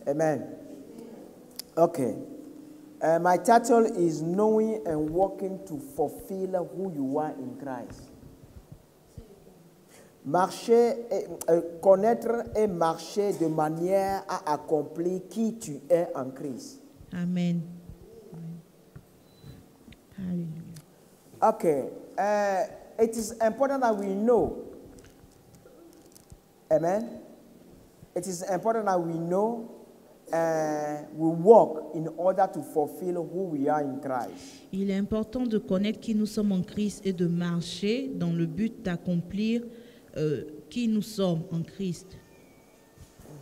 Amen. Okay. My title is Knowing and Walking to Fulfill Who You Are in Christ. Connaître et marcher de manière à accomplir qui tu es en Christ. Amen. Hallelujah. Okay. It is important that we know. Amen. It is important that we know we walk in order to fulfill who we are in Christ. Il est important de connaître qui nous sommes en Christ et de marcher dans le but d'accomplir qui nous sommes en Christ.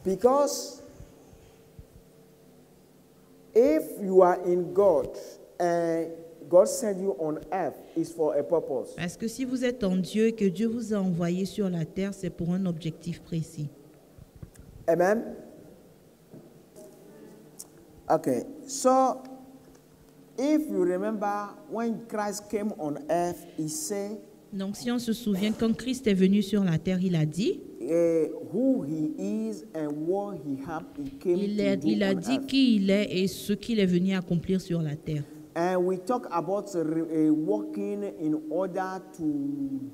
Because if you are in God and God sent you on earth, is for a purpose. Parce que si vous êtes en Dieu et que Dieu vous a envoyé sur la terre, c'est pour un objectif précis. Amen. Okay, so if you remember when Christ came on earth, he said, Donc si on se souvient, quand Christ est venu sur la terre, il a dit, who he is and what he came to do il a on dit earth. qui il est et ce qu'il est venu accomplir sur la terre. And we talk about walking in order to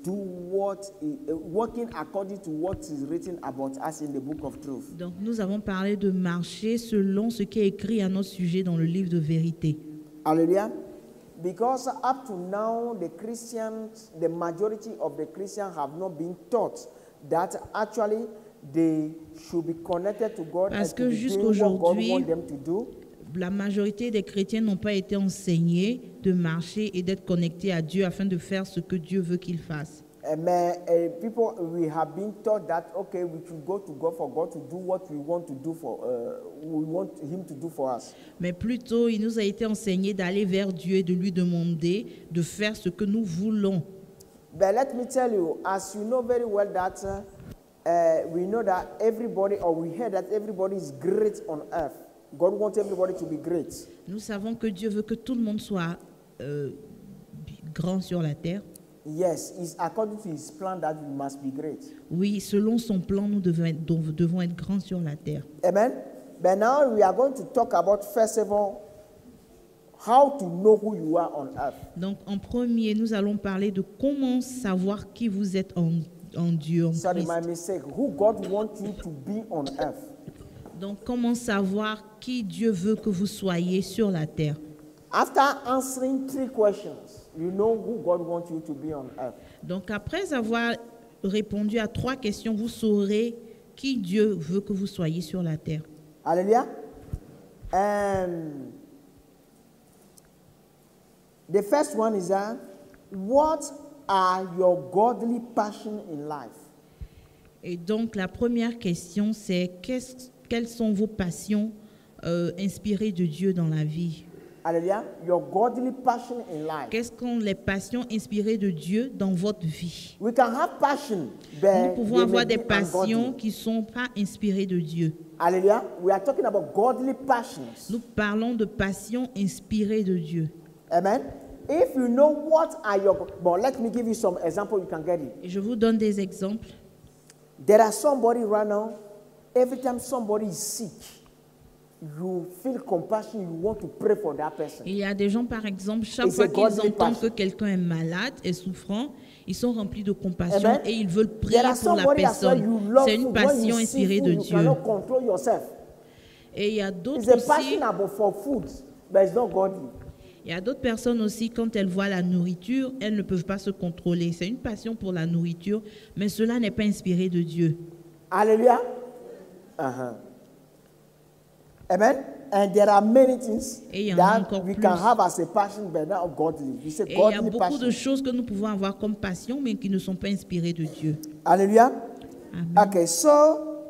do working according to what is written about us in the book of truth. Donc nous avons parlé de marcher selon ce qui est écrit à notre sujet dans le livre de vérité. Hallelujah. Because up to now, the majority of the Christians have not been taught that actually they should be connected to God Parce and que to be doing what God wants them to do. La majorité des chrétiens n'ont pas été enseignés de marcher et d'être connectés à Dieu afin de faire ce que Dieu veut qu'ils fassent. People, we have been taught that okay, we should go to God for God to do what we want to do for. We want Him to do for us. Mais plutôt, il nous a été enseigné d'aller vers Dieu et de lui demander de faire ce que nous voulons. But let me tell you, as you know very well that we know that everybody, or we hear that everybody is great on earth. God wants everybody to be great. Nous savons que Dieu veut que tout le monde soit grand sur la terre. Yes, it's according to His plan that we must be great. Oui, selon son plan, nous devons être grands sur la terre. Amen. But now we are going to talk about, first of all, how to know who you are on earth. Donc, en premier, nous allons parler de comment savoir qui vous êtes en Dieu, en Sorry, Christ. my mistake. Who God wants you to be on earth. Donc, comment savoir qui Dieu veut que vous soyez sur la terre? After answering 3 questions, you know who God wants you to be on earth. Donc, après avoir répondu à 3 questions, vous saurez qui Dieu veut que vous soyez sur la terre. Hallelujah. The first one is what are your godly passions in life? Et donc, la première question, c'est quelles sont vos passions inspirées de Dieu dans la vie? Hallelujah. Your godly passion in life. Quelles sont les passions inspirées de Dieu dans votre vie? We can have passion, but Nous pouvons they avoir may des be passions ungodly. qui ne sont pas inspirées de Dieu. Hallelujah. We are talking about godly passions. Nous parlons de passions inspirées de Dieu. Amen. If you know what are your... But let me give you some example, you can get it. Et je vous donne des exemples. There are somebody right now, every time somebody is sick, you feel compassion, you want to pray for that person. Il y a des gens, par exemple, chaque It's fois a qu'ils godly entendent que passion. quelqu'un est malade et souffrant, ils sont remplis de compassion Amen. et ils veulent prier There are pour la somebody as well, personne. you love C'est une food. When passion you see inspirée food, de you Dieu. cannot control yourself. Et il y a It's d'autres a aussi, passion about for food, but it's not godly. il y a d'autres personnes aussi, quand elles voient la nourriture, elles ne peuvent pas se contrôler. C'est une passion pour la nourriture, mais cela n'est pas inspiré de Dieu. Hallelujah. Uh-huh. Amen. And there are many things Et il y en a that encore we plus. can have as a passion, but not godly. We say Et il y a godly beaucoup de passion. choses que nous pouvons avoir comme passion, mais qui ne sont pas inspirées de Dieu. Hallelujah. Amen. Okay, so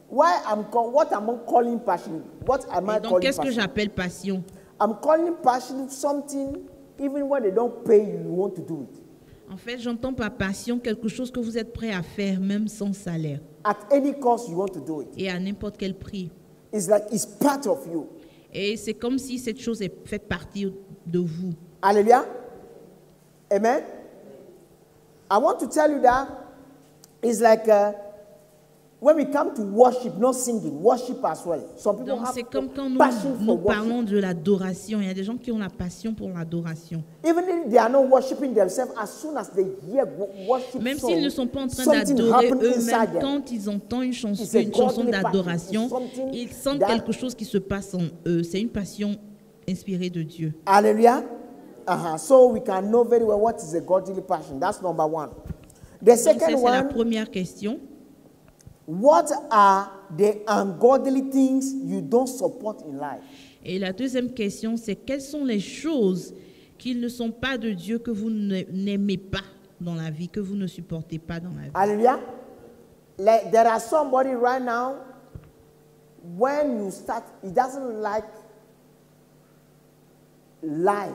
what am I calling passion? What am I Et donc, calling qu'est-ce que passion? j'appelle passion? I'm calling passion something, even when they don't pay you, you want to do it. En fait, j'entends par passion quelque chose que vous êtes prêt à faire, même sans salaire, At any cost, you want to do it. et à n'importe quel prix. It's like it's part of you. Et c'est comme si cette chose est faite partie de vous. Hallelujah. Amen. I want to tell you that it's like when we come to worship, not singing, worship as well. Some people Donc have c'est comme quand passion nous for worship. parlons de l'adoration. Il y a des gens qui ont la passion pour l'adoration. Even if they are not worshiping themselves, as soon as they hear worship Même song, s'ils ne sont pas en train something d'adorer happens eux-mêmes, inside them. quand ils entendent une It's a chanson godly d'adoration, passion. It's something ils sentent that- quelque chose qui se passe en eux. C'est une passion inspirée de Dieu. Hallelujah. So we can know very well what is a godly passion. That's number one. The Donc ça, second c'est la one, première question. what are the ungodly things you don't support in life? Et la deuxième question, c'est quelles sont les choses qui ne sont pas de Dieu que vous n'aimez pas dans la vie, que vous ne supportez pas dans la vie. Hallelujah. Like there are somebody right now, when you start, he doesn't like lie.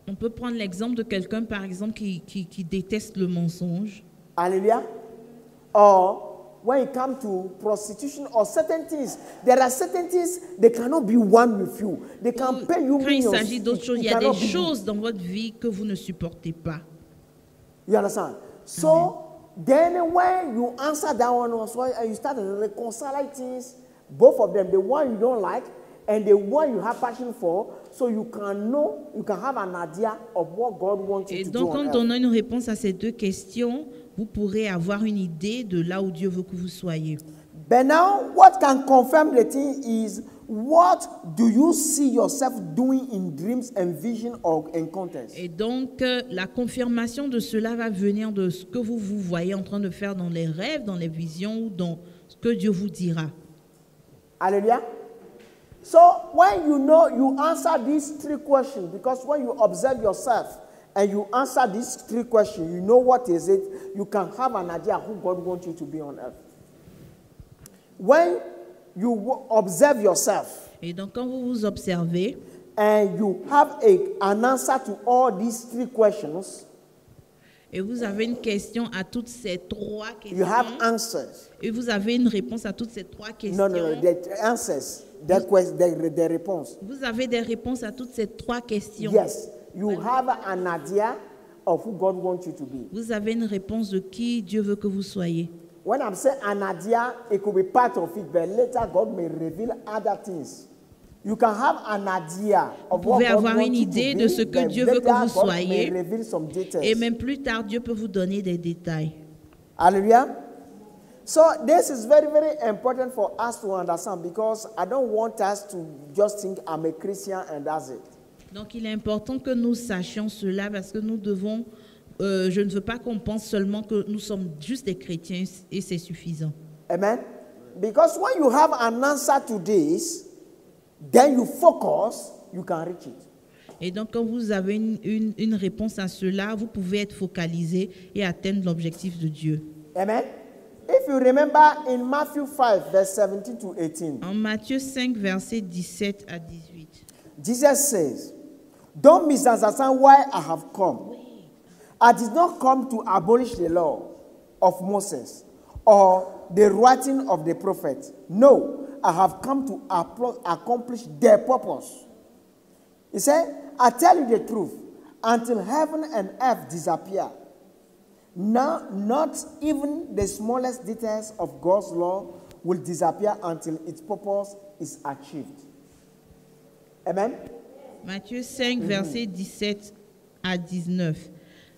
On peut prendre l'exemple de quelqu'un, par exemple, qui déteste le mensonge. Hallelujah. Or when it comes to prostitution or certain things, there are certain things they cannot be one with you. They can pay you Quand il millions. s'agit d'autres choses, il y a des choses dans votre vie que vous ne supportez pas. You understand? So then when you answer that one also, and you start reconciling things, both of them, the one you don't like and the one you have passion for, so you can know, you can have an idea of what God wants you Et to donc, do en on earth. donnant une réponse à ces deux questions, vous pourrez avoir une idée de là où Dieu veut que vous soyez. But now, what can confirm the thing is, what do you see yourself doing in dreams and vision or encounters? Et donc, la confirmation de cela va venir de ce que vous vous voyez en train de faire dans les rêves, dans les visions ou dans ce que Dieu vous dira. Hallelujah. So when you know, you answer these three questions, because when you observe yourself and you answer these three questions, you know what is it, you can have an idea who God wants you to be on earth. When you observe yourself Et donc, quand vous vous observez and you have an answer to all these three questions, et vous avez une question à toutes ces trois you have questions, answers. et vous avez une réponse à toutes ces trois questions, No, the answers, the response. vous avez des réponses à toutes ces trois questions. Yes, you have an idea of who God wants you to be. Vous avez une réponse de qui Dieu veut que vous soyez. When I'm saying an idea, it could be part of it, but later God may reveal other things. You can have an idea of Vous what pouvez God avoir wants une you to idée be, de ce que but Dieu veut que later vous God soyez. may reveal some details. Et même plus tard, Dieu peut vous donner des détails. Hallelujah. So this is very, very important for us to understand, because I don't want us to just think I'm a Christian and that's it. Donc, il est important que nous sachions cela parce que nous devons, je ne veux pas qu'on pense seulement que nous sommes juste des chrétiens et c'est suffisant. Amen. Because when you have an answer to this, then you focus, you can reach it. Et donc, quand vous avez une réponse à cela, vous pouvez être focalisé et atteindre l'objectif de Dieu. Amen. If you remember in Matthew 5, verse 17 to 18, En Matthieu 5, versets 17 à 18. Jesus says, "Don't misunderstand why I have come. I did not come to abolish the law of Moses or the writing of the prophets. No, I have come to accomplish their purpose." He said, "I tell you the truth, until heaven and earth disappear, now not even the smallest details of God's law will disappear until its purpose is achieved." Amen. Matthieu 5, versets 17 à 19.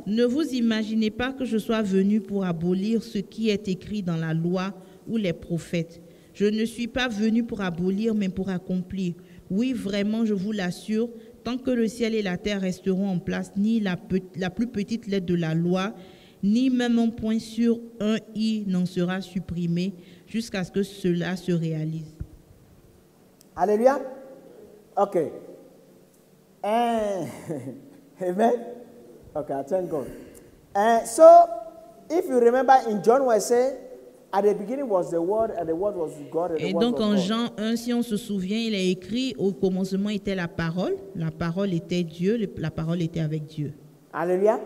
Ne vous imaginez pas que je sois venu pour abolir ce qui est écrit dans la loi ou les prophètes. Je ne suis pas venu pour abolir, mais pour accomplir. Oui, vraiment, je vous l'assure, tant que le ciel et la terre resteront en place, ni la plus petite lettre de la loi, ni même un point sur un i n'en sera supprimé jusqu'à ce que cela se réalise. Hallelujah. Okay. Amen. Okay, I thank God. So, if you remember in John, where I say, at the beginning was the Word, and the Word was God, and the Et Word donc en was God. Jean 1, si on se souvient, il est écrit, au commencement était la parole était Dieu, la parole était avec Dieu. Hallelujah.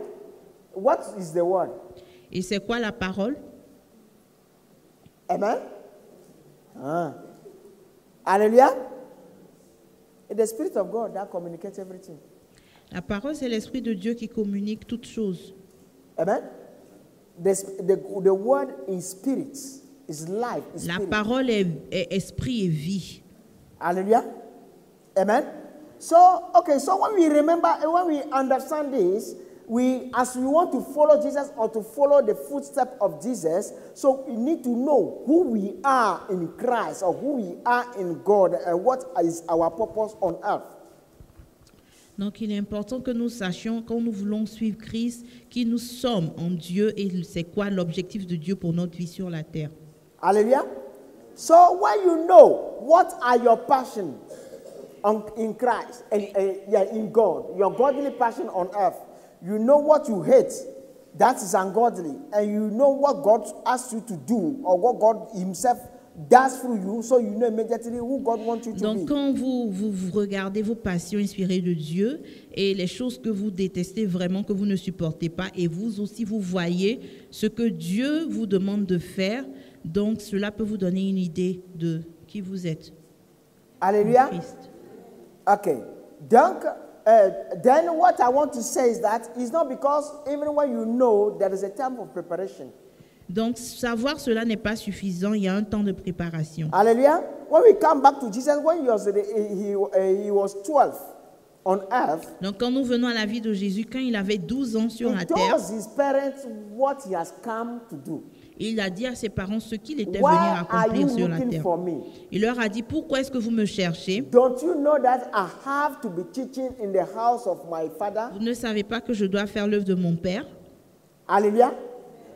What is the Word? Et c'est quoi la parole? Amen. Hallelujah. It's the Spirit of God that communicates everything. La parole, c'est l'Esprit de Dieu qui communique toutes choses. Amen. The Word in spirit is life, is La spirit. parole est esprit et vie. Hallelujah. Amen. So, okay, so when we remember, when we understand this, as we want to follow Jesus or to follow the footsteps of Jesus, so we need to know who we are in Christ or who we are in God and what is our purpose on earth. Donc, il est important que nous sachions, quand nous voulons suivre Christ, qui nous sommes en Dieu et c'est quoi l'objectif de Dieu pour notre vie sur la terre. Hallelujah. So when you know what are your passions in Christ and in God, your godly passion on earth, you know what you hate, that is ungodly, and you know what God asks you to do or what God Himself does through you, so you know immediately who God wants you to Donc, be. quand vous regardez vos passions inspirées de Dieu et les choses que vous détestez vraiment, que vous ne supportez pas, et vous aussi, vous voyez ce que Dieu vous demande de faire, donc cela peut vous donner une idée de qui vous êtes. Hallelujah. Christ. Okay. Donc, then what I want to say is that it's not because even when you know there is a time of preparation. Donc, savoir cela n'est pas suffisant, il y a un temps de préparation. Hallelujah. When we come back to Jesus, when he was 12 on earth, Donc, quand nous venons à la vie de Jésus, quand il avait 12 ans sur he la terre, tells his parents what he has come to do. il a dit à ses parents ce qu'il était venu Why are you accomplir sur la looking terre. for me? Il leur a dit, pourquoi est-ce que vous me cherchez? Don't you know that I have to be teaching in the house of my father? Vous ne savez pas que je dois faire l'œuvre de mon Père? Hallelujah.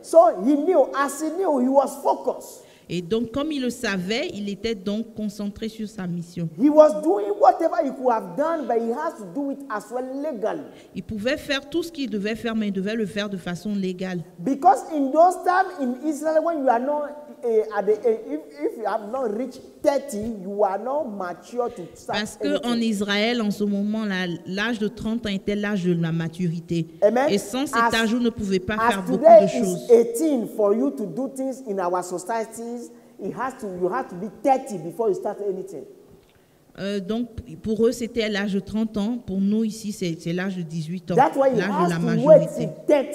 So he knew, as he knew, he was focused. Et donc, comme il le savait, il était donc concentré sur sa mission. He was doing whatever he could have done, but he has to do it as well legally. Il pouvait faire tout ce qu'il devait faire, mais il devait le faire de façon légale. Because in those times in Israel, when you are not, if you have not reached 30, you are not mature to start Parce qu'en anything. Israël, en ce moment, l'âge de 30 ans était l'âge de la maturité. Amen. Et sans cet âge, vous ne pouvez pas faire As beaucoup today de choses. is 18 for you to do things in our societies, you have to be 30 before you start anything. Donc, pour eux, c'était l'âge de 30 ans. Pour nous, ici, c'est l'âge de 18 ans, That's why you l'âge de have la to wait majorité. till 30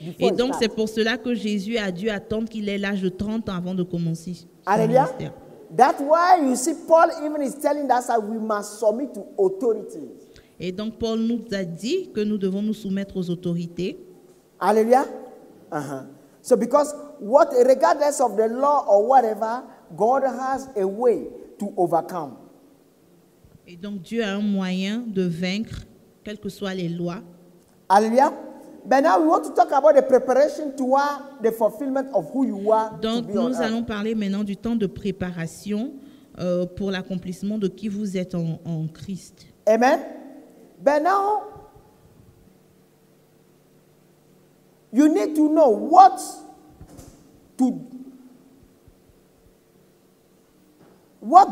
before Et you donc, c'est start. pour cela que Jésus a dû attendre qu'il ait l'âge de 30 ans avant de commencer son Hallelujah. ministère. That's why you see Paul even is telling us that we must submit to authorities. Et donc, Paul nous a dit que nous devons nous soumettre aux autorités. Hallelujah. So because regardless of the law or whatever, God has a way to overcome. Et donc, Dieu a un moyen de vaincre, quelles que soient les lois. Hallelujah. But now we want to talk about the preparation toward the fulfillment of who you are Donc, to be on nous earth. allons parler maintenant du temps de préparation pour l'accomplissement de qui vous êtes en Christ. Amen. But now you need to know what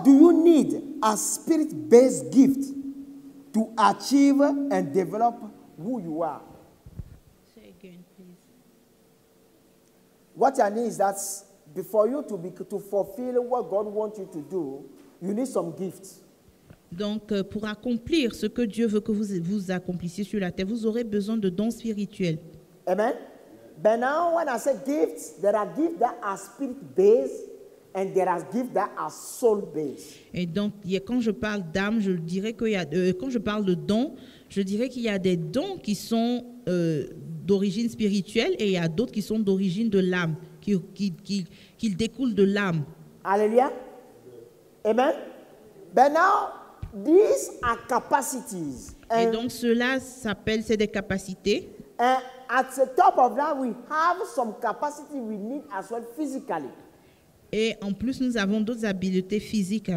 do you need as spirit-based gift to achieve and develop who you are. Say again, please. What I need is that for you to fulfill what God wants you to do, you need some gifts. Donc, pour accomplir ce que Dieu veut que vous accomplissiez sur la terre, vous aurez besoin de dons spirituels. Amen. But now when I say gifts, there are gifts that are spirit-based and there are gifts that are soul-based. Et donc, quand je parle d'âme, je dirais qu'il y a, quand je parle de dons, je dirais qu'il y a des dons qui sont d'origine spirituelle et il y a d'autres qui sont d'origine de l'âme, qui découlent de l'âme. Hallelujah. Amen. But now, these are capacities. Et And, donc, cela s'appelle, c'est des capacités. and at the top of that, we have some capacity we need as well physically. Et en plus, nous avons d'autres habiletés physiques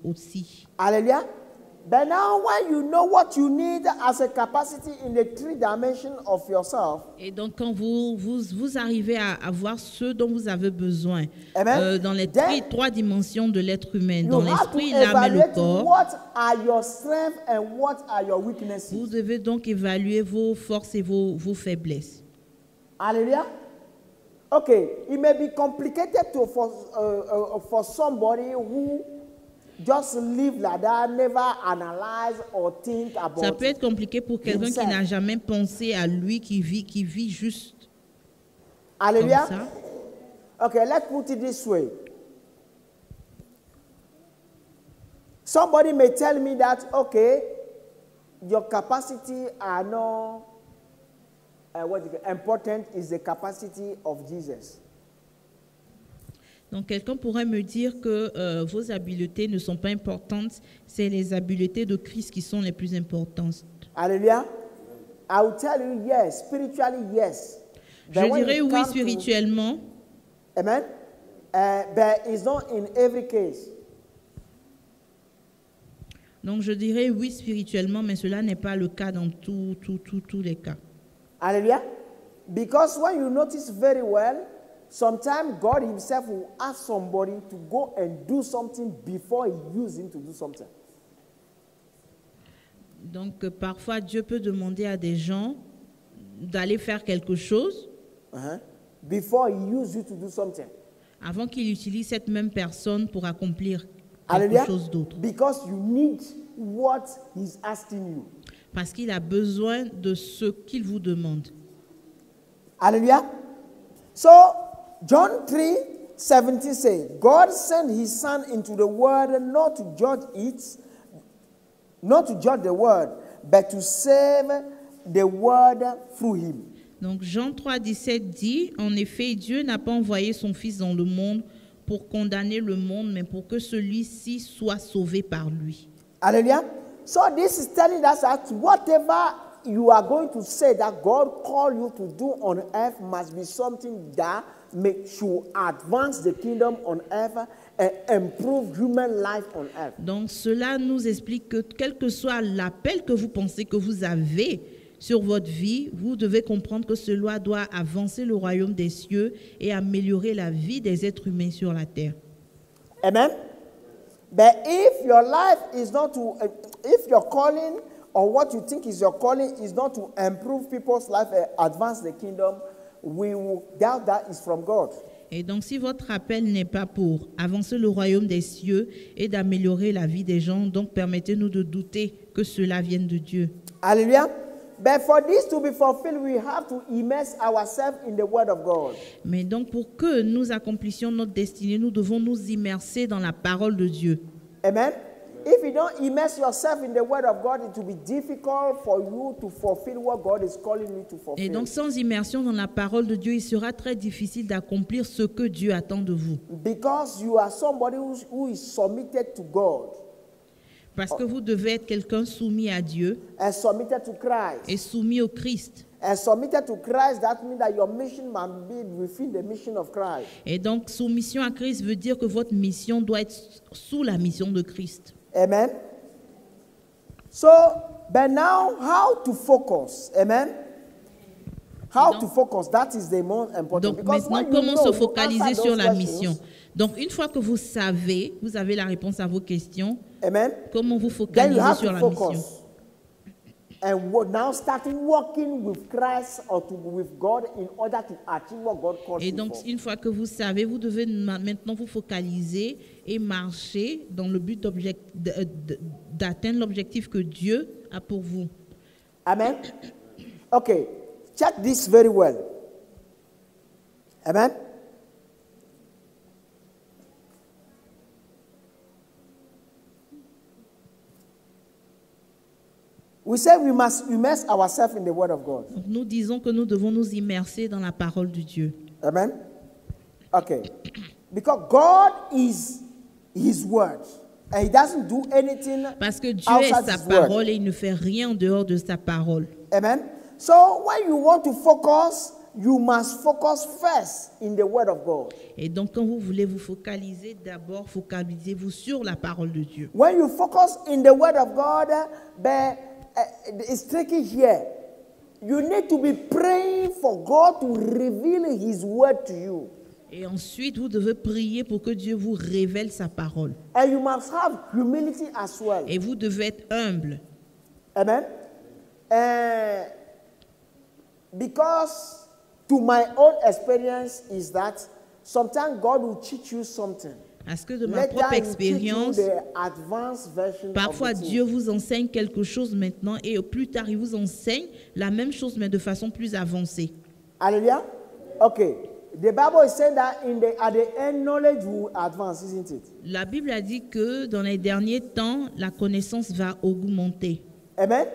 aussi. Hallelujah. But now, when you know what you need as a capacity in the 3 dimensions of yourself, Et donc, quand vous arrivez à voir ce dont vous avez besoin Amen. dans les Then, 3 dimensions de l'être humain, you dans have to l'esprit, l'âme et le evaluate corps, what are your strengths and what are your weaknesses. vous devez donc évaluer vos forces et vos faiblesses. Hallelujah. Okay, it may be complicated for somebody who just live like that, never analyze or think about Ça peut être compliqué pour quelqu'un qui n'a jamais pensé à lui, qui vit juste Hallelujah. comme ça. Okay, let's put it this way. Somebody may tell me that, okay, your capacity are not important, is the capacity of Jesus. Donc, quelqu'un pourrait me dire que vos habiletés ne sont pas importantes, c'est les habiletés de Christ qui sont les plus importantes. Hallelujah. I will tell you, yes, spiritually, yes. Je dirais oui spirituellement. Amen. But it's not in every case. Donc, je dirais oui spirituellement, mais cela n'est pas le cas dans tous les cas. Hallelujah. Because when you notice very well, sometimes God himself will ask somebody to go and do something before he uses him to do something. Donc, parfois, Dieu peut demander à des gens d'aller faire quelque chose before he uses you to do something. Avant qu'il utilise cette même personne pour accomplir quelque Hallelujah. chose d'autre. Because you need what he's asking you. Parce qu'il a besoin de ce qu'il vous demande. Hallelujah. So, John 3:17 says, God sent his son into the world not to judge it, not to judge the world, but to save the world through him. Donc Jean 3:17 dit, en effet, Dieu n'a pas envoyé son Fils dans le monde pour condamner le monde, mais pour que celui-ci soit sauvé par lui. Hallelujah. So this is telling us that whatever you are going to say that God called you to do on earth must be something that should advance the kingdom on earth and improve human life on earth. Donc cela nous explique que quel que soit l'appel que vous pensez que vous avez sur votre vie, vous devez comprendre que cela doit avancer le royaume des cieux et améliorer la vie des êtres humains sur la terre. Amen. But if your life is not to, if your calling or what you think is your calling is not to improve people's life and advance the kingdom, we will doubt that is from God. Et donc, si votre appel n'est pas pour avancer le royaume des cieux et d'améliorer la vie des gens, donc permettez-nous de douter que cela vienne de Dieu. Hallelujah. But for this to be fulfilled, we have to immerse ourselves in the Word of God. Mais donc, pour que nous accomplissions notre destinée, nous devons nous immerser dans la parole de Dieu. Amen. If you don't immerse yourself in the Word of God, it will be difficult for you to fulfill what God is calling you to fulfill. Et donc, sans immersion dans la parole de Dieu, il sera très difficile d'accomplir ce que Dieu attend de vous. Because you are somebody who is submitted to God. Parce que vous devez être quelqu'un soumis à Dieu And submitted to Christ. et soumis au Christ. And submitted to Christ, that means that your mission must be within the mission of Christ. Et donc, soumission à Christ veut dire que votre mission doit être sous la mission de Christ. Amen. So, but now, how to focus? Amen. How to focus? That is the most important. Donc maintenant, comment se focaliser sur la mission? Donc une fois que vous savez, vous avez la réponse à vos questions. Amen. Comment vous Then you focaliser have sur to la focus. mission? And now starting working with Christ or with God in order to achieve what God calls Et you donc for. une fois que vous savez, vous devez maintenant vous focaliser et marcher dans le but d'atteindre l'objectif que Dieu a pour vous. Amen. Okay, check this very well. Amen. We say we must immerse ourselves in the Word of God. Donc nous disons que nous devons nous immerser dans la parole de Dieu. Amen. Okay. Because God is His Word. And He doesn't do anything Parce que Dieu est outside sa His Word. parole et il ne fait rien en dehors de sa parole. Amen. So when you want to focus, you must focus first in the Word of God. Et donc, quand vous voulez vous focaliser, d'abord, focalisez-vous sur la parole de Dieu. When you focus in the Word of God, it's tricky here. You need to be praying for God to reveal His Word to you. Et ensuite, vous devez prier pour que Dieu vous révèle sa parole. And you must have humility as well. Et vous devez être humble. Amen. Because to my own experience is that sometimes God will teach you something. Parce que de ma Later, propre he will teach you expérience, the advanced version parfois of the thing. Dieu vous enseigne quelque chose maintenant et plus tard, il vous enseigne la même chose mais de façon plus avancée. Hallelujah. Okay. The Bible is saying that at the end, knowledge will advance, isn't it? La Bible a dit que dans les derniers temps, la connaissance va augmenter. Amen.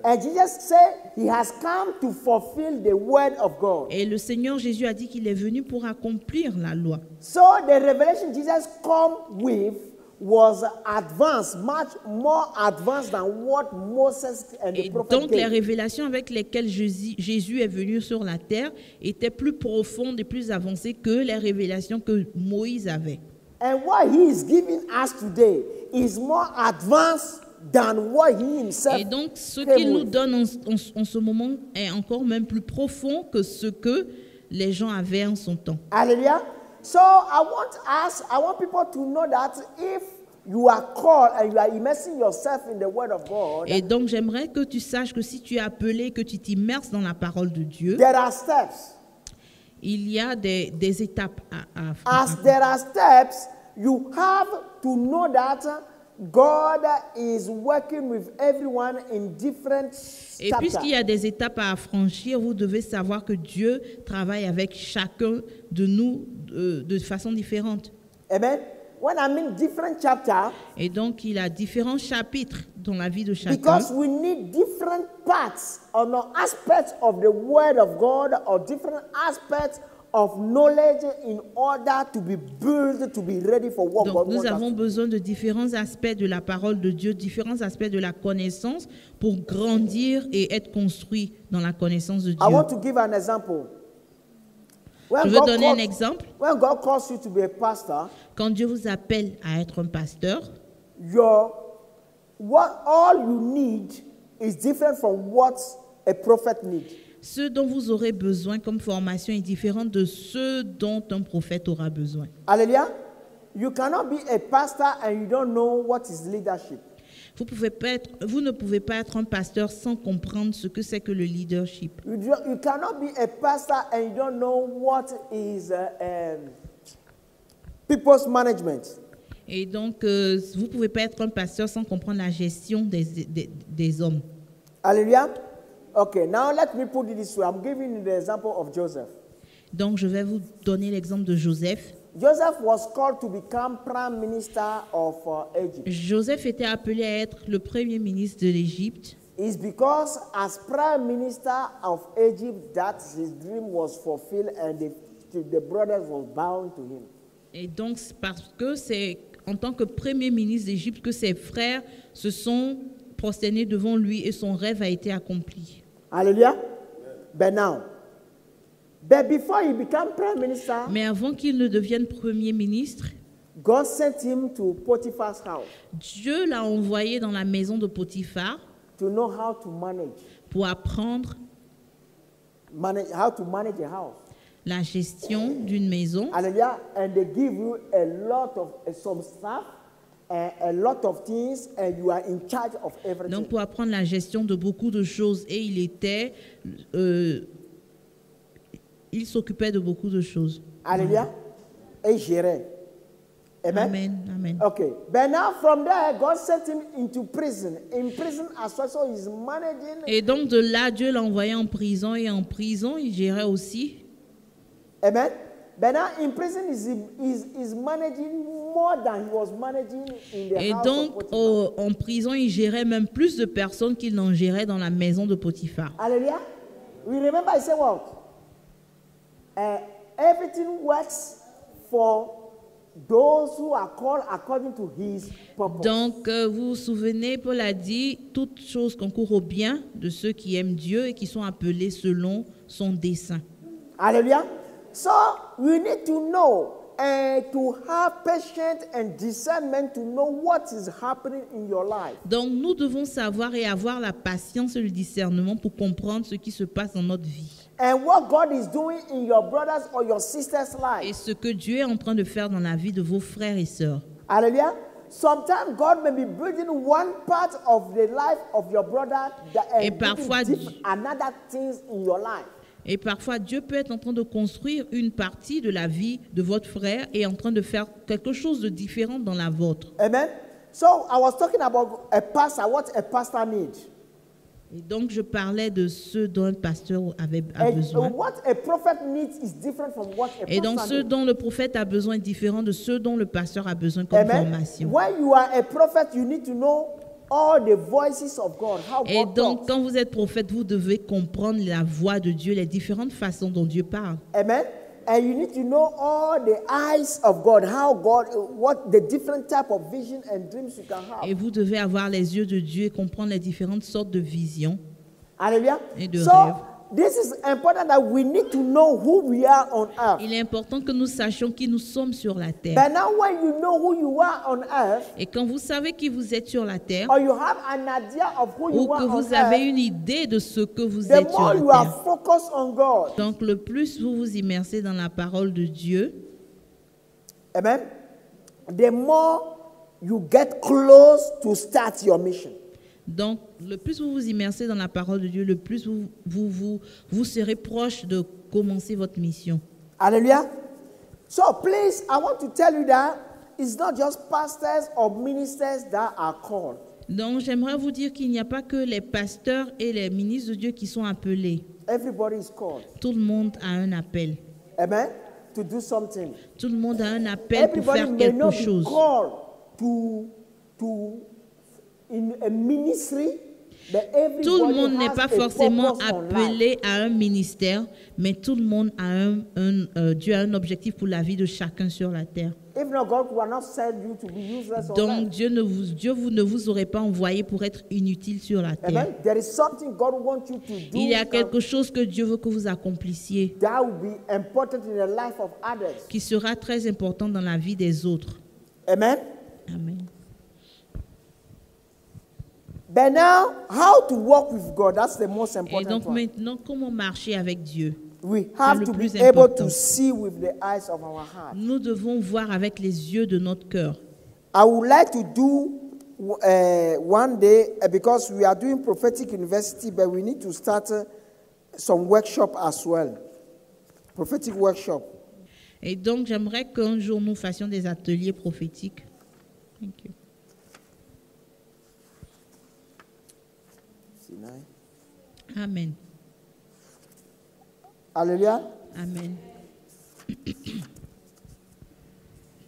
And Jesus said he has come to fulfill the word of God. Et le Seigneur Jésus a dit qu'il est venu pour accomplir la loi. So the revelation Jesus come with was advanced, much more advanced than what Moses and the Et prophet donc les gave. révélations avec lesquelles Jésus est venu sur la terre étaient plus profondes et plus avancées que les révélations que Moïse avait. And what he is giving us today is more advanced than what he himself Et donc ce came qu'il nous with. donne en ce moment est encore même plus profond que ce que les gens avaient en son temps. Hallelujah. So I want people to know that if you are called and you are immersing yourself in the word of God, Et donc j'aimerais que tu saches que si tu es appelé, que tu t'immerses dans la parole de Dieu, there are steps. il y a des étapes à As there are steps, you have to know that God is working with everyone in different Et chapters. puisqu'il y a des étapes à franchir, vous devez savoir que Dieu travaille avec chacun de nous de façon différente. Amen. When I mean different chapters, Et donc, il a différents chapitres dans la vie de chacun. because we need different parts or no aspects of the word of God or different aspects of knowledge in order to be built, to be ready for what Donc, God nous wants avons us to do. besoin de différents aspects de la parole de Dieu, différents aspects de la connaissance pour grandir et être construit dans la connaissance de I Dieu. want to give an example. Je veux donner un exemple. When God calls you to be a pastor, Quand Dieu vous appelle à être un pasteur, all you need is different from what a prophet needs. ce dont vous aurez besoin comme formation est différent de ce dont un prophète aura besoin. Hallelujah. You cannot be a pastor and you don't know what is leadership. Vous ne pouvez pas être un pasteur sans comprendre ce que c'est que le leadership. You cannot be a pastor and you don't know what is people's management. Et donc, vous ne pouvez pas être un pasteur sans comprendre la gestion des hommes. Hallelujah. Okay, now let me put it this way. I'm giving you the example of Joseph. Donc, je vais vous donner l'exemple de Joseph. Joseph was called to become prime minister of Egypt. Joseph était appelé à être le premier ministre de l'Égypte. It's because as prime minister of Egypt that his dream was fulfilled and the brothers were bound to him. Et donc, c'est parce que c'est en tant que premier ministre d'Égypte que ses frères se sont prosternés devant lui et son rêve a été accompli. Hallelujah. But before he became prime minister, Mais avant qu'il ne devienne premier ministre, God sent him to Potiphar's house Dieu l'a envoyé dans la maison de Potiphar to know how to manage pour apprendre a house. la gestion d'une maison. Hallelujah. And they give you a lot of some stuff, a lot of things, and you are in charge of everything. Donc, pour apprendre la gestion de beaucoup de choses. Et il s'occupait de beaucoup de choses. Hallelujah. Et gérer. Amen. Amen. Amen. Okay. But now from there, God sent him into prison. In prison as well, so he's managing. Et donc, de là, Dieu l'a envoyé en prison. Et en prison, il gérait aussi. Amen. But now in prison, he's managing more than he was managing in the Et house donc, of Potiphar. en prison, il gérait même plus de personnes qu'il n'en gérait dans la maison de Potiphar. Hallelujah. We remember I said what? Everything works for those who are called according to his purpose. Donc, vous vous souvenez, Paul a dit, toutes choses concourent au bien de ceux qui aiment Dieu et qui sont appelés selon son dessein. Hallelujah. So we need to know and to have patience and discernment to know what is happening in your life. Donc, nous devons savoir et avoir la patience et le discernement pour comprendre ce qui se passe dans notre vie. And what God is doing in your brothers or your sisters' Et life. ce que Dieu est en train de faire dans la vie de vos frères et sœurs. Hallelujah. Sometimes God may be building one part of the life of your brother Et and parfois, doing another things in your life. Et parfois, Dieu peut être en train de construire une partie de la vie de votre frère et en train de faire quelque chose de différent dans la vôtre. Amen. So I was talking about a pastor, what a pastor needs. Et donc, je parlais de ce dont un pasteur a And besoin. what a prophet needs is different from what a Et donc, pastor ce needs. dont le prophète a besoin est différent de ce dont le pasteur a besoin comme Amen. formation. When you are a prophet, you need to know all the voices of God, how Et God donc, talks. quand vous êtes prophète, vous devez comprendre la voix de Dieu, les différentes façons dont Dieu parle. Amen. And you need to know all the eyes of God, how God, what the different type of vision and dreams you can Et have. vous devez avoir les yeux de Dieu et comprendre les différentes sortes de visions. Hallelujah. Et de So rêves. this is important that we need to know who we are on earth. Il est important que nous sachions qui nous sommes sur la terre. But now when you know who you are on earth, Et quand vous savez qui vous êtes sur la terre, or you have an idea of who ou you que are on vous avez earth, une idée de ce que vous the êtes sur more la you are terre. focused on God. Donc, le plus vous vous immersez dans la parole de Dieu, Amen. The more you get close to start your mission. donc le plus vous vous immersez dans la parole de Dieu, le plus vous serez proche de commencer votre mission. Hallelujah. So please, I want to tell you that it's not just pastors or ministers that are called. Donc, j'aimerais vous dire qu'il n'y a pas que les pasteurs et les ministres de Dieu qui sont appelés. Everybody is called. Tout le monde a un appel. Amen. To do something. Tout le monde a un appel pour Everybody faire may quelque not be chose. called to in a ministry, but everybody Tout le monde n'est has pas a forcément purpose on life. appelé à un ministère, mais tout le monde a Dieu a un objectif pour la vie de chacun sur la terre. If not, God will not send you to be useless on Donc earth. Dieu ne vous aurait pas envoyé pour être inutile sur la terre. Amen. There is something God wants you to do Il y a quelque chose que Dieu veut que vous accomplissiez, that will be important in the life of others. qui sera très important dans la vie des autres. Amen. Amen. But now, how to walk with God, that's the most Et important donc one. maintenant, comment marcher avec Dieu? We have le to be plus able important. to see with the eyes of our heart. Nous devons voir avec les yeux de notre cœur. I would like to do one day, because we are doing prophetic university, but we need to start some workshop as well. Prophetic workshop. Et donc, j'aimerais qu'un jour nous fassions des ateliers prophétiques. Thank you. Amen. Hallelujah. Amen.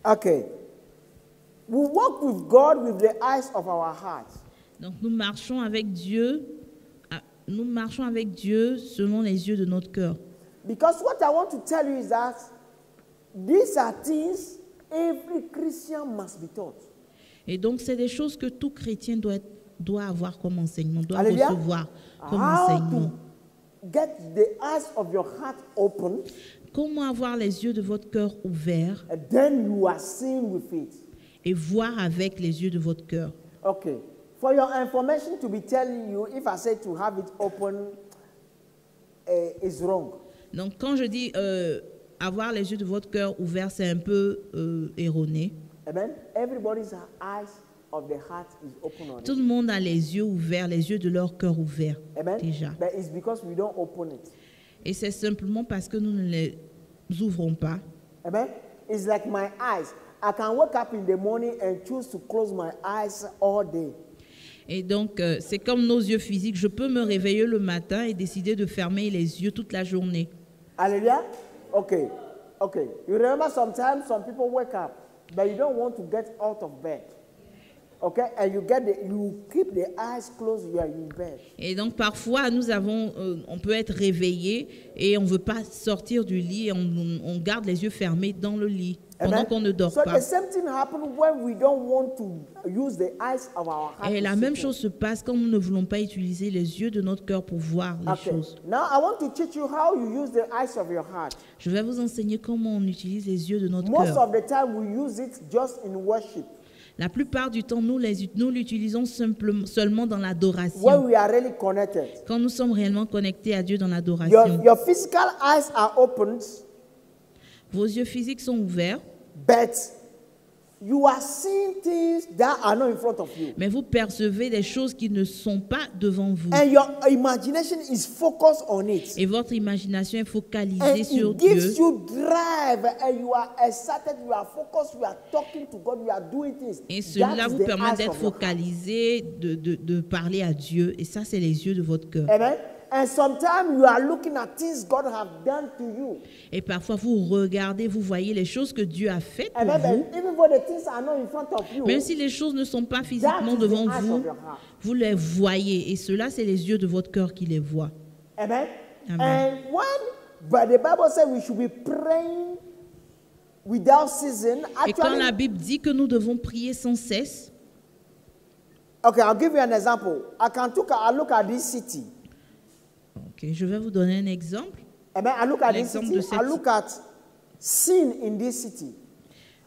Okay. We walk with God with the eyes of our heart. Donc, nous marchons avec Dieu. Nous marchons avec Dieu selon les yeux de notre cœur. Because what I want to tell you is that these are things every Christian must be taught. Et donc, c'est des choses que tout chrétien doit avoir comme enseignement, doit Hallelujah. recevoir comme How enseignement. to get the eyes of your heart open, Comment avoir les yeux de votre cœur ouverts and then you are seeing with it. et voir avec les yeux de votre cœur. Okay. For your information to be telling you, if I say to have it open, is wrong. Donc, quand je dis avoir les yeux de votre cœur ouverts, c'est un peu erroné. Amen. Everybody's eyes of the heart is open on Tout it. le monde a les yeux ouverts, les yeux de leur cœur ouverts Amen. déjà. But it's because we don't open it. Et c'est simplement parce que nous ne les ouvrons pas. Amen. It's like my eyes. I can wake up in the morning and choose to close my eyes all day. Et donc, c'est comme nos yeux physiques. Je peux me réveiller le matin et décider de fermer les yeux toute la journée. Hallelujah. Okay. Okay. You remember sometimes some people wake up, but you don't want to get out of bed. Okay, and you keep the eyes closed. You are in bed. Et donc, parfois, on peut être réveillé et on ne veut pas sortir du lit et on garde les yeux fermés dans le lit pendant Amen. qu'on ne dort So pas. the same thing happens when we don't want to use the eyes of our heart. Et to la see même things. chose se passe quand nous ne voulons pas utiliser les yeux de notre cœur pour voir les Okay. choses. Now I want to teach you how you use the eyes of your heart. Je vais vous enseigner comment on utilise les yeux de notre Most cœur. of the time we use it just in worship. La plupart du temps, nous l'utilisons seulement dans When l'adoration. we are really connected. Quand nous sommes réellement connectés à Dieu dans l'adoration. Your physical eyes are opened, Vos yeux physiques sont ouverts, but you are seeing things that are not in front of you. Mais vous percevez des choses qui ne sont pas devant vous. And your imagination is focused on it. Et votre imagination est focalisée And sur it gives Dieu. you drive and you are excited, you are focused, you are talking to God, you are doing things. Et That cela is vous the permet eyes d'être of your heart. focalisé, de parler à Dieu. Et ça, c'est les yeux de votre cœur. Amen. And sometimes you are looking at things God have done to you. Et parfois, vous regardez, vous voyez les choses que Dieu a faites pour Amen. vous. And even though the things are not in front of you, Même si les choses ne sont pas that physiquement is the devant eyes vous, of your heart. vous les voyez. Et cela, c'est les yeux de votre cœur qui les voient. Amen. Amen. And but the Bible says we should be praying without ceasing. Et quand la Actually, Bible dit que nous devons prier sans cesse, okay, I'll give you an example. I look at this city. ok, je vais vous donner un exemple. Amen. I look at this L'exemple city. de cette I look at sin in this city.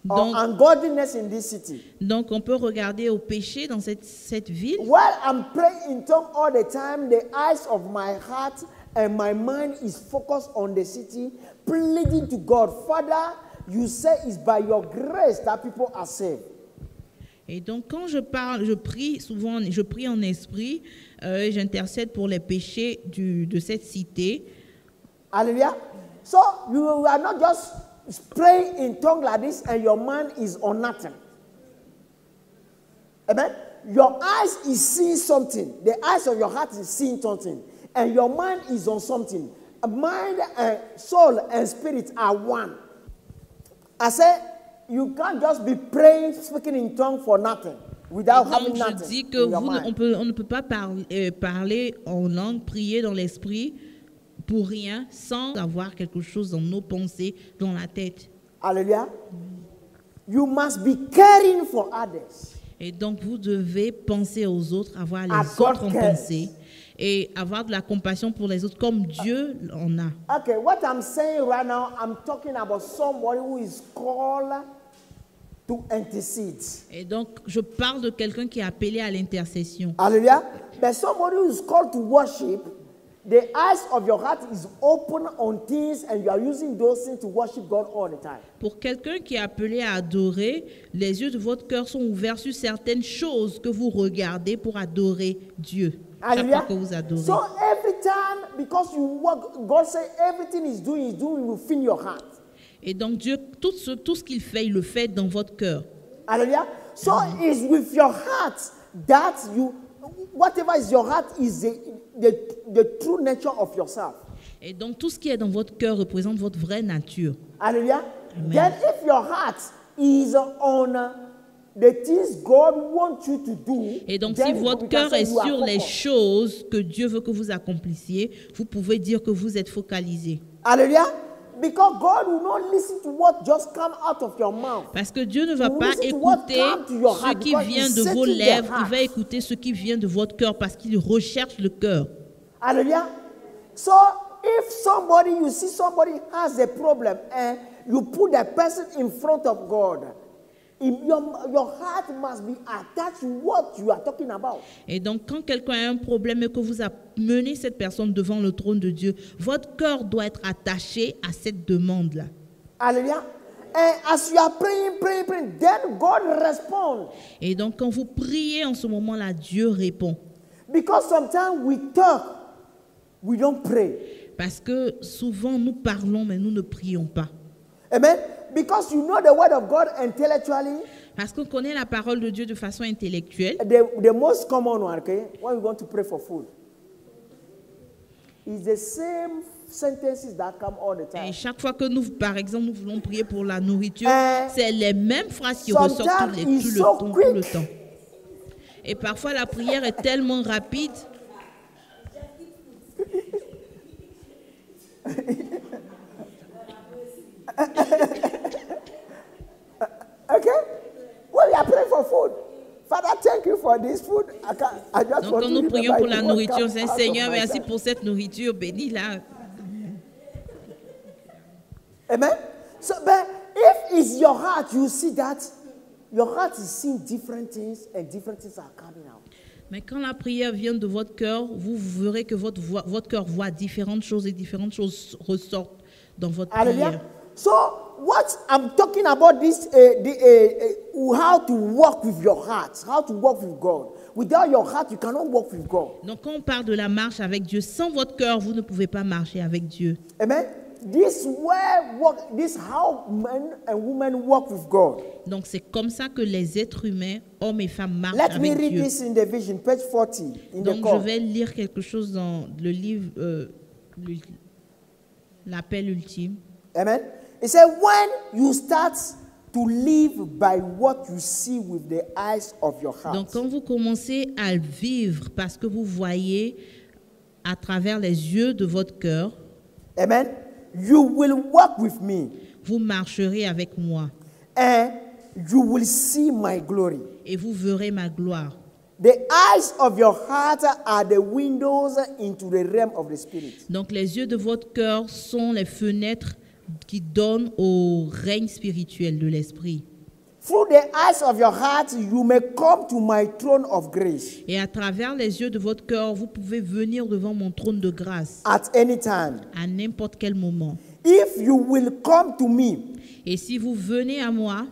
Or Donc, ungodliness in this city. donc, on peut regarder au péché dans cette ville. While I'm praying in tongues all the time, the eyes of my heart and my mind is focused on the city, pleading to God. Father, you say it's by your grace that people are saved. Et donc, quand je parle, je prie souvent, je prie en esprit, j'intercède pour les péchés de cette cité. Hallelujah. So you are not just praying in tongues like this and your mind is on nothing. Amen. Your eyes is seeing something. The eyes of your heart is seeing something. And your mind is on something. Mind and soul and spirit are one. I said, you can't just be praying, speaking in tongues for nothing. Without having Donc, je nothing dis que in your mind. on ne peut pas parler en langue, prier dans l'esprit pour rien, sans avoir quelque chose dans nos pensées, dans la tête. Hallelujah. You must be caring for others. Et donc, vous devez penser aux autres, avoir les As autres God en cares. pensée et avoir de la compassion pour les autres comme Dieu en a. Okay, what I'm saying right now, I'm talking about somebody who is called to intercede. Et donc, je parle de quelqu'un qui est appelé à l'intercession. Hallelujah. But somebody who is called to worship, the eyes of your heart is open on things and you are using those things to worship God all the time. Pour quelqu'un qui est appelé à adorer, les yeux de votre cœur sont ouverts sur certaines choses que vous regardez pour adorer Dieu. Chaque fois Hallelujah. que vous adorez. So every time, because you work, God say everything is doing within your heart. Et donc Dieu, tout ce qu'il fait, il le fait dans votre cœur. Hallelujah. So it's with your heart that you, whatever is your heart is the true nature of yourself. Et donc tout ce qui est dans votre cœur représente votre vraie nature. Hallelujah. Amen. Then if your heart is on the things God wants you to do, Et donc then si votre we can cœur say est you are sur les focused. choses que Dieu veut que vous accomplissiez, vous pouvez dire que vous êtes focalisé. Hallelujah. Because God will not listen to what just come out of your mouth. Parce que Dieu ne va You pas listen to what écouter come to your ce heart qui because vient it's de vos searching the lèvres, il heart. va écouter ce qui vient de votre cœur parce qu'il recherche le cœur. Hallelujah. So if somebody, you see somebody has a problem and you put that person in front of God, your heart must be attached to what you are talking about. Et donc, quand quelqu'un a un problème et que vous amenez cette personne devant le trône de Dieu, votre cœur doit être attaché à cette demande-là. Hallelujah. And as you are praying, then God responds. Et donc, quand vous priez en ce moment-là, Dieu répond. Because sometimes we talk, we don't pray. Parce que souvent, nous parlons, mais nous ne prions pas. Amen. Because you know the word of God intellectually, Parce qu'on connaît la parole de Dieu de façon intellectuelle. the most common one, okay, when we want to pray for food, is the same sentences that come all the Et time. chaque fois que nous, par exemple, nous voulons prier pour la nourriture, Eh, c'est les mêmes phrases qui ressortent sometimes tout it's le so temps, quick. tout le temps. Et parfois, la prière est tellement rapide. Okay? When we are praying for food, Father, thank you for this food. I just Donc, want quand to nous remember prions pour it la won't nourriture, come c'est out of Seigneur, my merci side. pour cette nourriture, bénis-la. Amen. So, but if it's your heart, you see that your heart is seeing different things and different things are coming out. Mais quand la prière vient de votre cœur, vous verrez que votre cœur voit différentes choses et différentes choses ressortent dans votre Hallelujah. prière. So what I'm talking about this, how to walk with your heart, how to walk with God. Without your heart, you cannot walk with God. Donc quand on parle de la marche avec Dieu, sans votre cœur, vous ne pouvez pas marcher avec Dieu. Amen. This how men and women walk with God. Donc c'est comme ça que les êtres humains, hommes et femmes, marchent Let me avec read Dieu. this in the vision, page 40 in the Donc je call. vais lire quelque chose dans le livre, l'appel ultime. Amen. It said, when you start to live by what you see with the eyes of your heart. Donc quand vous commencez à vivre parce que vous voyez à travers les yeux de votre cœur, Amen. You will walk with me. vous marcherez avec moi And you will see my glory. et vous verrez ma gloire. The eyes of your heart are the windows into the realm of the spirit. Donc les yeux de votre cœur sont les fenêtres qui donnent au règne spirituel de l'esprit. Through the eyes of your heart, you may come to my throne of grace Et à travers les yeux de votre cœur, vous pouvez venir devant mon trône de grâce at any time. à n'importe quel moment. If you will come to me, Et si vous venez à moi,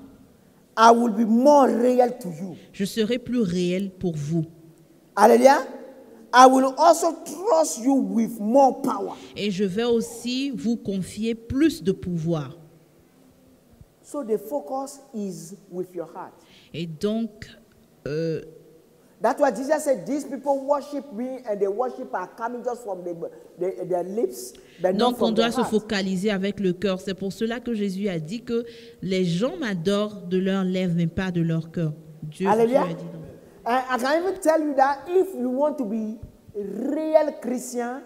I will be more real to you. je serai plus réel pour vous. Hallelujah. I will also trust you with more power. Et je vais aussi vous confier plus de pouvoir. So the focus is with your heart. Et donc, That's why Jesus said, these people worship me and the worship are coming just from their lips, but not donc on from their doit se heart. focaliser avec le cœur. C'est pour cela que Jésus a dit que les gens m'adorent de leurs lèvres, mais pas de leur cœur. Dieu a Hallelujah. dit donc. And I can even tell you that if you want to be a real Christian,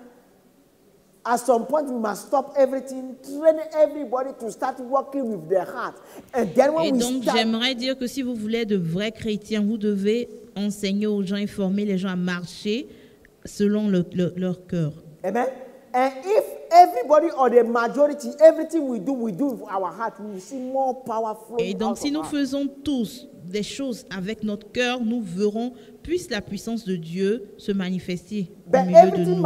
at some point we must stop everything, train everybody to start working with their heart. And then when Et we donc, start, j'aimerais dire que si vous voulez être de vrais chrétiens, vous devez enseigner aux gens et former les gens à marcher selon leur cœur. amen. And if everybody or the majority, everything we do with our heart, we will see more power flowing Et donc, out si of nous our heart. faisons tous des choses avec notre cœur, nous verrons, puisse la puissance de Dieu se manifester au But milieu de everything nous.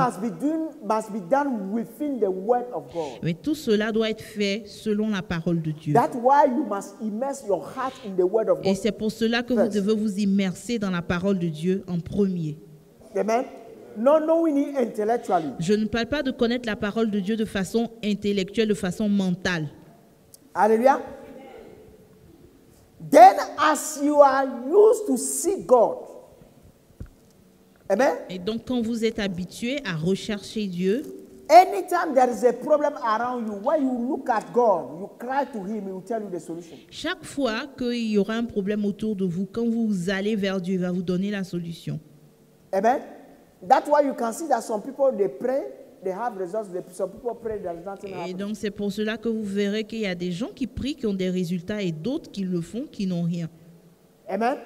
must be done within the word of God. Mais tout cela doit être fait selon la parole de Dieu. That's why you must immerse your heart in the word of Et God. c'est pour cela que vous First. devez vous immerser dans la parole de Dieu en premier. Amen. Not knowing it intellectually. Je ne parle pas de connaître la parole de Dieu de façon intellectuelle, de façon mentale. Hallelujah. Then as you are used to see God. Amen. Et donc, quand vous êtes habitué à rechercher Dieu, Anytime there is a problem around you, when you look at God, you cry to Him, He will tell you the solution. chaque fois qu'il y aura un problème autour de vous, quand vous allez vers Dieu, il va vous donner la solution. Amen. That's why you can see that some people they pray, they have results. Some people pray, there's nothing Et happening. donc, c'est pour cela que vous verrez qu'il y a des gens qui prient, qui ont des résultats, et d'autres qui le font, qui n'ont rien. Amen.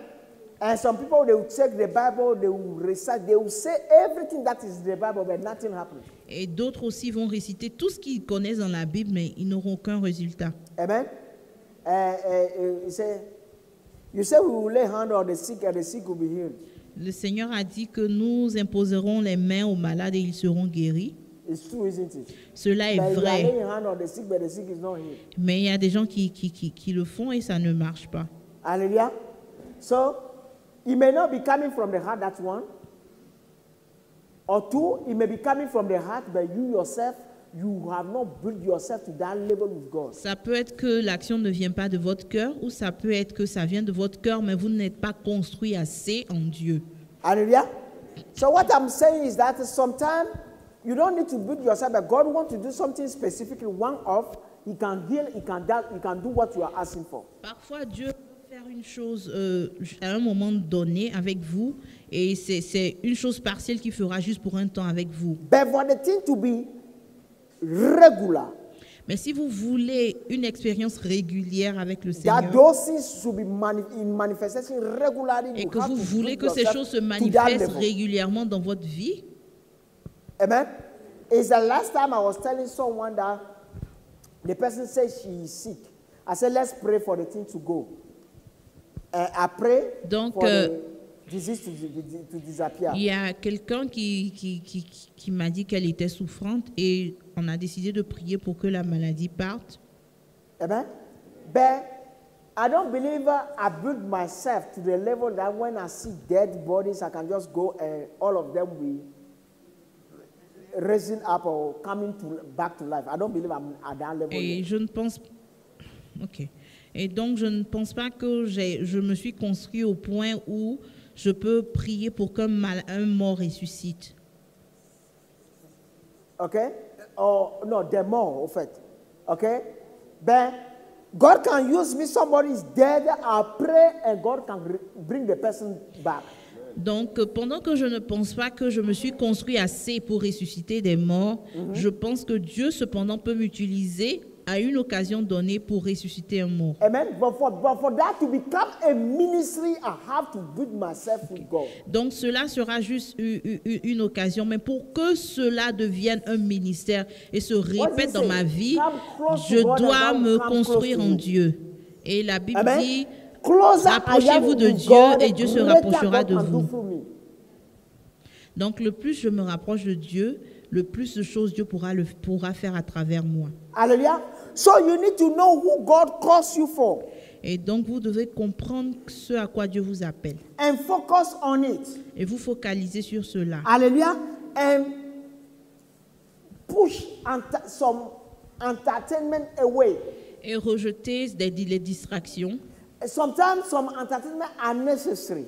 And some people they will check the Bible, they will recite, they will say everything that is in the Bible, but nothing happens. Et d'autres aussi vont réciter tout ce qu'ils connaissent dans la Bible, mais ils n'auront aucun résultat. Amen. You say we will lay hand on the sick and the sick will be healed. Le Seigneur a dit que nous imposerons les mains aux malades et ils seront guéris. It's true, isn't it? Cela est But you are vrai. laying hand on the sick, but the sick is not healed. Mais il y a des gens qui le font et ça ne marche pas. Hallelujah. So, it may not be coming from the heart, that's one. Or two, it may be coming from the heart, but you yourself, you have not built yourself to that level with God. Ça peut être que l'action ne vient pas de votre cœur ou ça peut être que ça vient de votre cœur, mais vous n'êtes pas construit assez en Dieu. Hallelujah. So what I'm saying is that sometimes you don't need to build yourself, but God wants to do something specifically, one off. He can heal, he can do what you are asking for. Parfois, Dieu peut faire une chose à un moment donné avec vous et c'est une chose partielle qu'il fera juste pour un temps avec vous. But for the thing to be regular, Mais si vous voulez une expérience régulière avec le that Seigneur those things should be in manifestation regularly. et You que have vous to voulez build que ces yourself choses se to that manifestent level. régulièrement dans votre vie, Amen. It's the last time I was telling someone that the person said she is sick. I said, let's pray for the thing to go. And I pray Donc, for the disease to disappear. il y a quelqu'un qui m'a dit qu'elle était souffrante et on a décidé de prier pour que la maladie parte. Amen. But I don't believe I built myself to the level that when I see dead bodies, I can just go and all of them will raising up or coming back to life. I don't believe I'm at that level. Et je ne pense... Ok. Et donc, je ne pense pas que je me suis construit au point où je peux prier pour qu'un mort ressuscite. Ok? Or, no, des morts, en fait. Ok? Ben, God can use me, somebody is dead, I pray, and God can bring the person back. Donc, pendant que je ne pense pas que je me suis construit assez pour ressusciter des morts, je pense que Dieu, cependant, peut m'utiliser à une occasion donnée pour ressusciter un mort. Amen. But for that to become a ministry, I have to build myself with God. Donc, cela sera juste une occasion, mais pour que cela devienne un ministère et se répète dans ma vie, je dois me construire en Dieu. Et la Bible dit... Rapprochez-vous de Dieu et Dieu se rapprochera de vous. Donc, le plus je me rapproche de Dieu, le plus de choses Dieu pourra faire à travers moi. Alléluia. So you need to know who God calls you for. Et donc, vous devez comprendre ce à quoi Dieu vous appelle. And focus on it. Et vous focaliser sur cela. Alléluia. And push some entertainment away. Et rejeter les distractions. Sometimes some entertainment are necessary.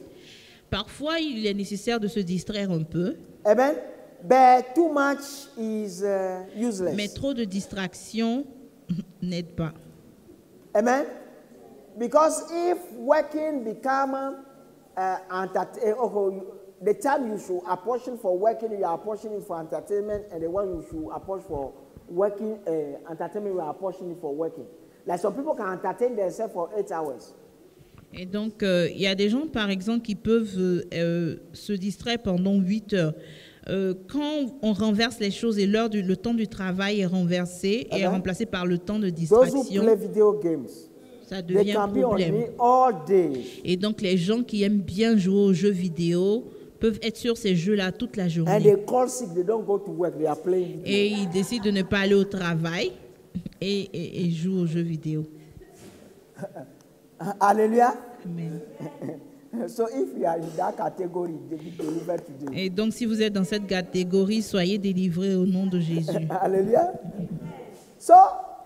Parfois, il est nécessaire de se distraire un peu. Amen. But too much is useless. Mais trop de distractions n'aide pas. Amen. Because if working become the time you should apportion for working, you are apportioning for entertainment, and the one you should apportion for working, entertainment, you are apportioning for working. Like some people can entertain themselves for 8 hours. Et donc, il y a des gens, par exemple, qui peuvent se distraire pendant 8 heures. Quand on renverse les choses et le temps du travail est renversé et est remplacé par le temps de distraction, ça devient un problème. Et donc, les gens qui aiment bien jouer aux jeux vidéo peuvent être sur ces jeux-là toute la journée. Et ils décident de ne pas aller au travail et jouent aux jeux vidéo. Alléluia. Amen. So if you are in that category, be delivered today. Et donc, si vous êtes dans cette catégorie, soyez délivrés au nom de Jésus. Alléluia. So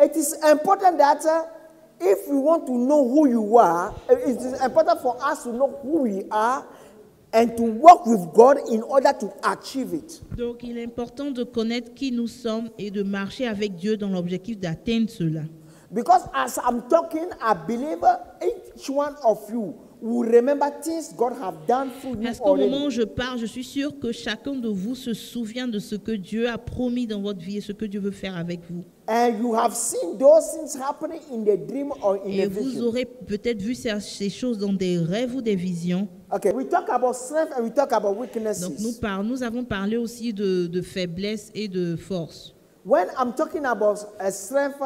it is important that if we want to know who you are, it is important for us to know who we are and to work with God in order to achieve it. Donc, il est important de connaître qui nous sommes et de marcher avec Dieu dans l'objectif d'atteindre cela. Because as I'm talking, I believe each one of you will remember things God have done for you Parce qu'au already. moment où je parle, je suis sûre que chacun de vous se souvient de ce que Dieu a promis dans votre vie et ce que Dieu veut faire avec vous. And you have seen those things happening in the dream or in Et a vous vision. aurez peut-être vu ces choses dans des rêves ou des visions. Okay, we talk about strength and we talk about weaknesses. Donc nous avons parlé aussi de faiblesse et de force. When I'm talking about a strength,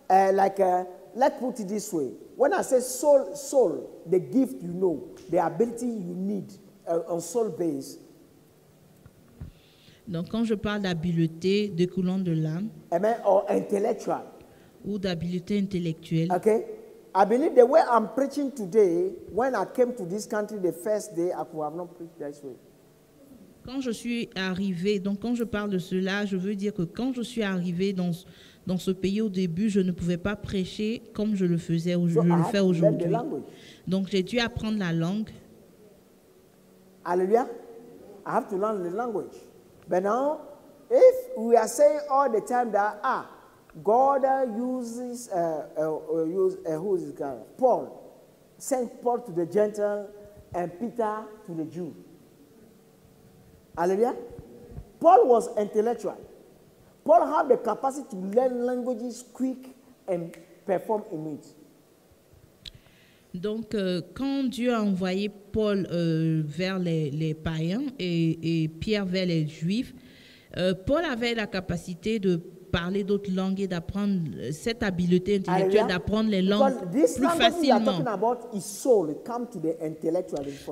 let's put it this way. When I say soul, the gift you know, the ability you need on soul base. Donc quand je parle d'habileté découlant de l'âme, Amen, or intellectual. Ou d'habileté intellectuelle. Okay, I believe the way I'm preaching today, when I came to this country the first day, I could have not preached this way. Quand je suis arrivé, donc quand je parle de cela, je veux dire que quand je suis arrivé dans ce pays au début, je ne pouvais pas prêcher comme je le faisais ou je le fais aujourd'hui. Donc j'ai dû apprendre la langue. Hallelujah. I have to learn the language. But now, if we are saying all the time that God uses who is this guy? Paul, sent Paul to the Gentile and Peter to the Jew. Hallelujah. Paul was intellectual. Paul had the capacity to learn languages quick and perform in it. Donc, quand Dieu a envoyé Paul vers les païens et Pierre vers les Juifs, Paul avait la capacité de parler d'autres langues et d'apprendre cette habileté intellectuelle, d'apprendre les langues plus facilement.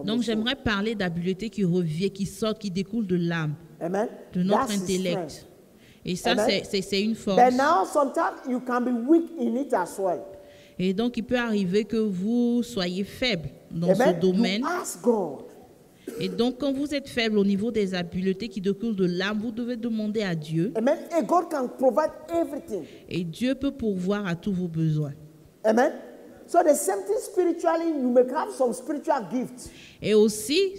Donc, j'aimerais parler d'habileté qui revient, qui sort, qui découle de l'âme, de notre intellect. Et ça, c'est une force. But now, sometimes you can be weak in it as well. Et donc, il peut arriver que vous soyez faible dans Amen. ce domaine. You ask God. Et donc, quand vous êtes faible au niveau des habiletés qui découlent de l'âme, vous devez demander à Dieu. Amen. And God can provide everything. Et Dieu peut pourvoir à tous vos besoins. Amen. So the same thing spiritually, you may have some spiritual gifts. Et aussi,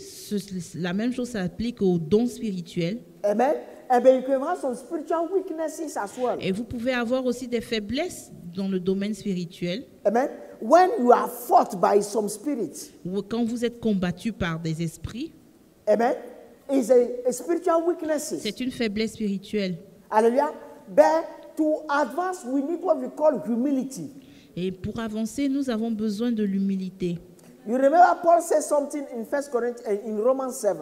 la même chose s'applique aux dons spirituels. Amen. And then you can have some spiritual weaknesses as well. Et vous pouvez avoir aussi des faiblesses dans le domaine spirituel. Amen. When you are fought by some spirits. Ou quand vous êtes combattu par des esprits. Amen. Is a spiritual weakness. C'est une faiblesse spirituelle. Hallelujah. But to advance, we need what we call humility. Et pour avancer, nous avons besoin de l'humilité. You remember Paul said something in 1 Corinthians, in Romans 7.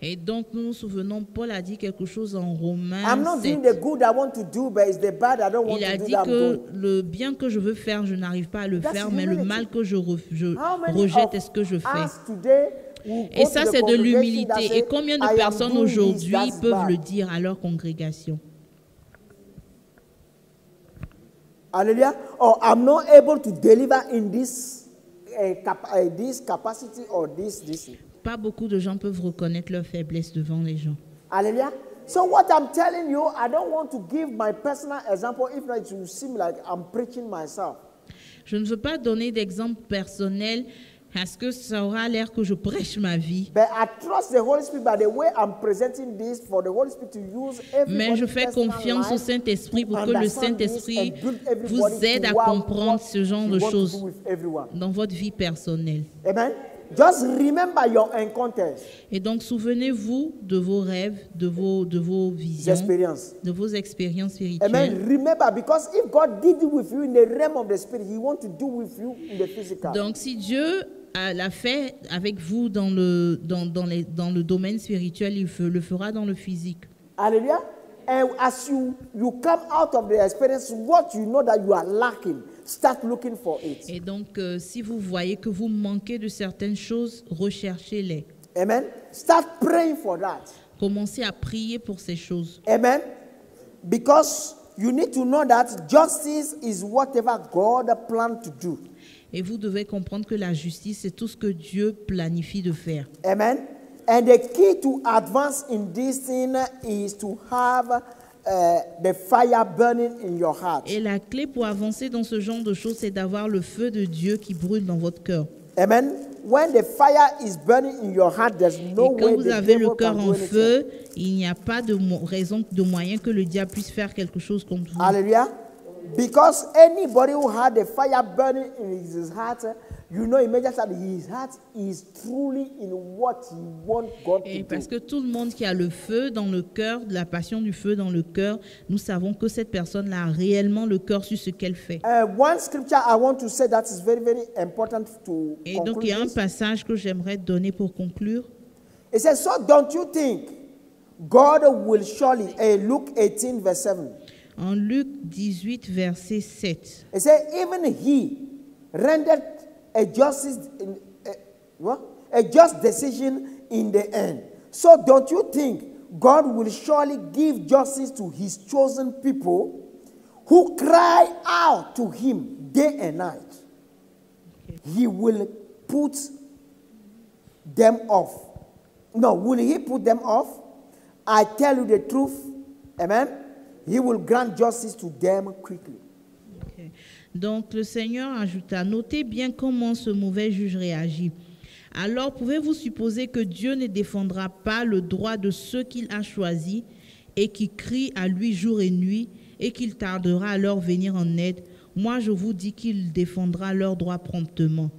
Et donc, nous nous souvenons, Paul a dit quelque chose en Romains I'm not 7. doing the good I want to do, but it's the bad I don't want Il a to do dit that I'm que doing. le bien que je veux faire, je n'arrive pas à le That's faire, mais le humility. mal que je How many rejette of est ce que je fais. us today will Et go ça, to the c'est de congregation that l'humilité. say, Et combien I de am personnes doing this, aujourd'hui that's peuvent bad. le dire à leur congrégation? Hallelujah. Or I'm not able to deliver in this capacity or this. Pas beaucoup de gens peuvent reconnaître leur faiblesse devant les gens. Hallelujah. So what I'm telling you, I don't want to give my personal example if not it will seem like I'm preaching myself. Je ne veux pas donner d'exemple personnel parce que ça aura l'air que je prêche ma vie. But I trust the Holy Spirit by the way I'm presenting this for the Holy Spirit to use Mais je fais confiance au Saint-Esprit pour que le Saint-Esprit vous aide à comprendre ce genre de choses dans votre vie personnelle. Amen. Just remember your encounters. Et donc, souvenez-vous de vos rêves, de vos visions, de vos expériences spirituelles. Amen. Remember, because if God did it with you in the realm of the spirit, He wants to do with you in the physical. Donc, si Dieu l'a fait avec vous dans le domaine spirituel, il le fera dans le physique. Hallelujah. And as you come out of the experience, what you know that you are lacking, start looking for it. Et donc, si vous voyez que vous manquez de certaines choses, recherchez-les. Amen. Start praying for that. Commencez à prier pour ces choses. Amen. Because you need to know that justice is whatever God planned to do. Et vous devez comprendre que la justice, c'est tout ce que Dieu planifie de faire. Amen. And the key to advance in this thing is to have the fire burning in your heart. Et la clé pour avancer dans ce genre de choses, c'est d'avoir le feu de Dieu qui brûle dans votre cœur. Amen. When the fire is burning in your heart, there's no Et way quand vous the avez le devil cœur can en do anything. feu, il n'y a pas de raison, de moyen que le diable puisse faire quelque chose contre vous. Hallelujah. Because anybody who had the fire burning in his heart, you know immediately that his heart is truly in what he wants God Et to parce do. que tout le monde qui a le feu dans le cœur, de la passion du feu dans le cœur, nous savons que cette personne-là a réellement le cœur sur ce qu'elle fait. One scripture I want to say that is very, very important to Et donc, il y a un conclude. passage que j'aimerais donner pour conclure. It says, so don't you think God will surely, Luke 18 verse 7. En Luc 18, verset 7. It says, even he rendered a just decision in the end. So don't you think God will surely give justice to his chosen people who cry out to him day and night? He will put them off. No, will he put them off? I tell you the truth. Amen. He will grant justice to them quickly. Okay. Donc le Seigneur ajouta, notez bien comment ce mauvais juge réagit. Alors pouvez-vous supposer que Dieu ne défendra pas le droit de ceux qu'il a choisis et qui crient à lui jour et nuit et qu'il tardera à leur venir en aide? Moi je vous dis qu'il défendra leurs droits promptement.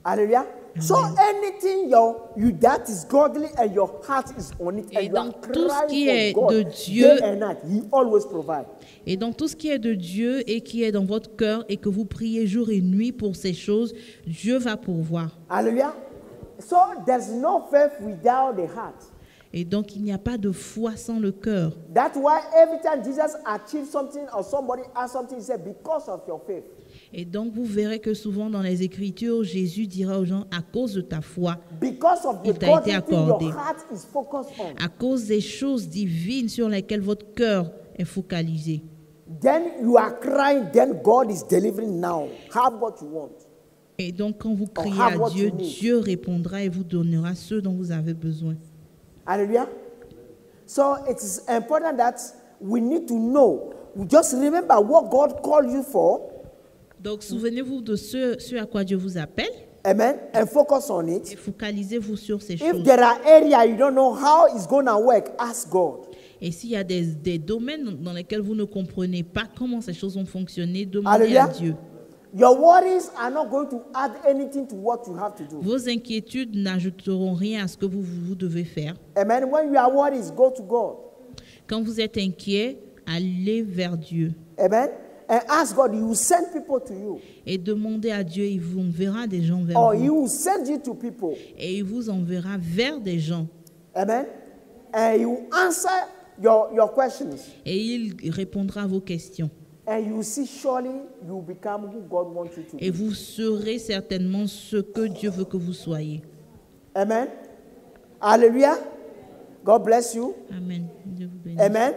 Hallelujah. So anything that is godly and your heart is on it, Et and you are donc tout ce qui crying est for de God Dieu, day and night, he always provides. et donc tout ce qui est de Dieu et qui est dans votre cœur et que vous priez jour et nuit pour ces choses, Dieu va pourvoir. Hallelujah. So there's no faith without the heart. Et donc il n'y a pas de foi sans le cœur. That's why every time Jesus achieved something or somebody asked something, he said, because of your faith. Et donc vous verrez que souvent dans les Écritures, Jésus dira aux gens, à cause de ta foi, Because of the Il t'a été godly thing accordé. your heart is focused on. à cause des choses divines sur lesquelles votre cœur est focalisé. then you are crying, then God is delivering now. Have what you want. Et donc, quand vous criez have à what Dieu, you need. Dieu répondra et vous donnera ce dont vous avez besoin. Hallelujah. So it is important that we need to know. Just remember what God called you for. Donc, souvenez-vous de ce à quoi Dieu vous appelle Amen. And focus on et it. focalisez-vous sur ces If choses. there are areas you don't know how it's going to work, ask God. Et s'il y a des domaines dans lesquels vous ne comprenez pas comment ces choses vont fonctionner, demandez Hallelujah. à Dieu. Your worries are not going to add anything to what you have to do. Vos inquiétudes n'ajouteront rien à ce que vous devez faire. Amen. When you are worried, go to God. Quand vous êtes inquiet, allez vers Dieu Amen. And ask God, He will send people to you. et demandez à Dieu, il vous enverra des gens vers Or He vous will send you to people. et il vous enverra vers des gens Amen. And He will answer your questions. et il répondra à vos questions. And you will see surely you will become who God wants you to Et be. vous serez certainement ce que Dieu veut que vous soyez. Amen. Hallelujah. God bless you. Amen. Dieu vous bénisse. Amen.